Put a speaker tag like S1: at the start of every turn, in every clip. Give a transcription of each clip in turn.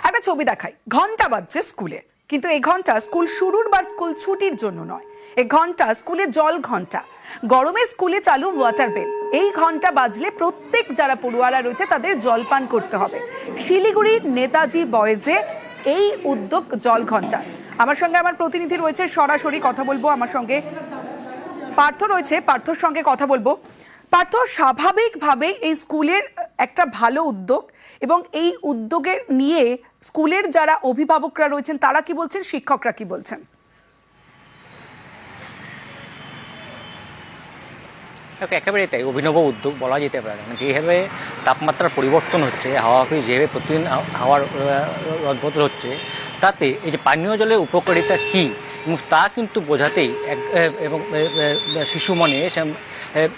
S1: একটা ছবি দেখাই, ঘন্টা বাজছে স্কুলে, কিন্তু এই ঘন্টা স্কুল শুরুর বা স্কুল ছুটির জন্য নয়। এই ঘন্টা স্কুলে জল ঘন্টা। গরমে স্কুলে চালু ওয়াটার বেল। এই ঘন্টা বাজলে প্রত্যেক যারা পড়ুয়ারা রয়েছে তাদের জলপান করতে হবে। শিলিগুড়ির নেতাজি বয়েজে এই উদ্যোগ জল ঘন্টা। আমার সঙ্গে আমার প্রতিনিধি রয়েছে, সরাসরি কথা বলবো। আমার সঙ্গে পার্থ রয়েছে, পার্থর সঙ্গে কথা বলবো। পার্থ, স্বাভাবিকভাবে এই স্কুলের একটা ভালো উদ্যোগ, এবং এই উদ্যোগের নিয়ে স্কুলের যারা অভিভাবকরা রয়েছেন তারা কি বলছেন, শিক্ষকরা কি বলছেন?
S2: একেবারে তাই, অভিনব উদ্যোগ বলা যেতে পারে। যেভাবে তাপমাত্রার পরিবর্তন হচ্ছে, হাওয়াকে যেভাবে প্রতিদিন হাওয়ার রদবদল হচ্ছে, তাতে এই যে পানীয় জলের উপকারিতা কী এবং তা কিন্তু বোঝাতেই এবং শিশু মনে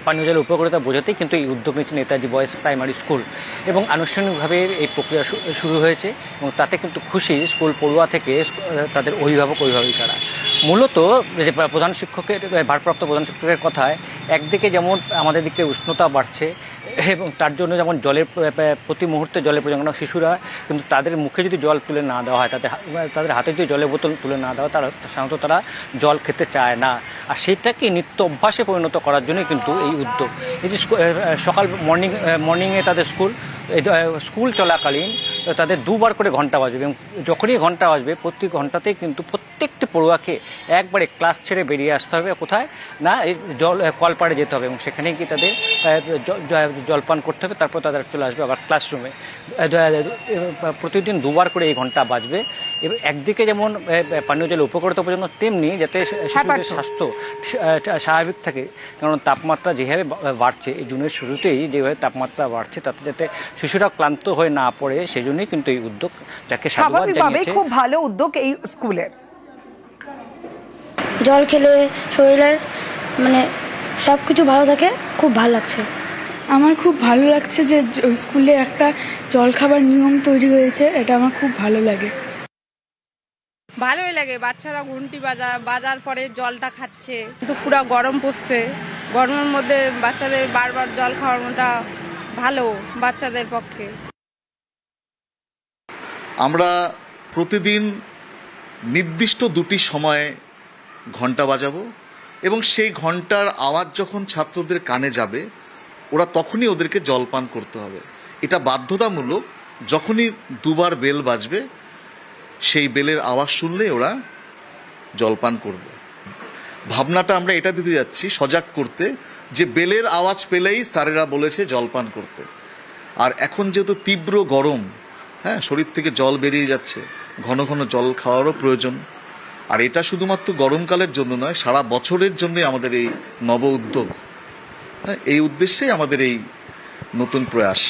S2: পানীয় জলের উপকারিতা বোঝাতেই কিন্তু এই উদ্যোগ নিচ্ছে নেতাজি বয়েজ প্রাইমারি স্কুল, এবং আনুষ্ঠানিকভাবে এই প্রক্রিয়া শুরু হয়েছে এবং তাতে কিন্তু খুশি স্কুল পড়ুয়া থেকে তাদের অভিভাবিকারা। মূলত যে প্রধান শিক্ষকের, ভারপ্রাপ্ত প্রধান শিক্ষকের কথায়, একদিকে যেমন আমাদের দিকে উষ্ণতা বাড়ছে এবং তার জন্য যেমন জলের প্রতি মুহূর্তে জলের প্রয়োজন, শিশুরা কিন্তু তাদের মুখে যদি জল তুলে না দেওয়া হয়, তাদের হাতে যদি জলের বোতল তুলে না দেওয়া, সাধারণত তারা জল খেতে চায় না। আর সেটাকে নিত্য অভ্যাসে পরিণত করার জন্যই কিন্তু এই উদ্যোগ। এই যে সকাল মর্নিংয়ে তাদের স্কুল চলাকালীন তাদের দুবার করে ঘন্টা বাজবে, এবং যখনই ঘন্টা বাজবে প্রতি ঘন্টাতেই কিন্তু প্রত্যেকটি পড়ুয়াকে একবারে ক্লাস ছেড়ে বেরিয়ে আসতে হবে। কোথায় না, এই কলপাড়ে যেতে হবে এবং সেখানে গিয়ে তাদের জলপান করতে হবে, তারপর তাদের চলে আসবে আবার ক্লাসরুমে। প্রতিদিন দুবার করে এই ঘন্টা বাজবে, এবং একদিকে যেমন পানীয় জলের উপকারিতা পর্যন্ত, তেমনি যাতে শিশুদের স্বাস্থ্য স্বাভাবিক থাকে। কারণ তাপমাত্রা যেভাবে বাড়ছে, এই জুনের শুরুতেই যেভাবে তাপমাত্রা বাড়ছে, তাতে যাতে শিশুরা ক্লান্ত হয়ে না পড়ে, সেই জন্যই কিন্তু এই উদ্যোগ, যাকে সাধুবাদ জানিয়েছে।
S1: খুব ভালো উদ্যোগ এই স্কুলের।
S3: জল খেলে শরীরের সব কিছু ভালো থাকে, খুব ভালো লাগছে।
S4: আমার খুব ভালো লাগছে যে স্কুলে একটা জল খাবার নিয়ম তৈরি হয়েছে, এটা আমার খুব ভালো লাগে।
S5: ভালোই লাগে, বাচ্চারা ঘন্টি বাজার পরে জলটা খাচ্ছে, কিন্তু পুরো গরম পড়ছে। গরমের মধ্যে বাচ্চাদের বারবার জল খাওয়ানোটা ভালো বাচ্চাদের পক্ষে।
S6: আমরা প্রতিদিন নির্দিষ্ট দুটি সময়ে ঘন্টা বাজাবো, এবং সেই ঘন্টার আওয়াজ যখন ছাত্রদের কানে যাবে, ওরা তখনই ওদেরকে জলপান করতে হবে। এটা বাধ্যতামূলক। যখনই দুবার বেল বাজবে, সেই বেলের আওয়াজ শুনলে ওরা জলপান করবে। ভাবনাটা আমরা এটা দিতে যাচ্ছি সজাগ করতে, যে বেলের আওয়াজ পেলেই স্যারেরা বলেছে জলপান করতে। আর এখন যেহেতু তীব্র গরম, শরীর থেকে জল বেরিয়ে যাচ্ছে, ঘন ঘন জল খাওয়ারও প্রয়োজন। আর এটা শুধুমাত্র গরমকালের জন্য নয়, সারা বছরের জন্য আমাদের এই নব উদ্যোগ। এই উদ্দেশ্যেই আমাদের এই নতুন প্রয়াস।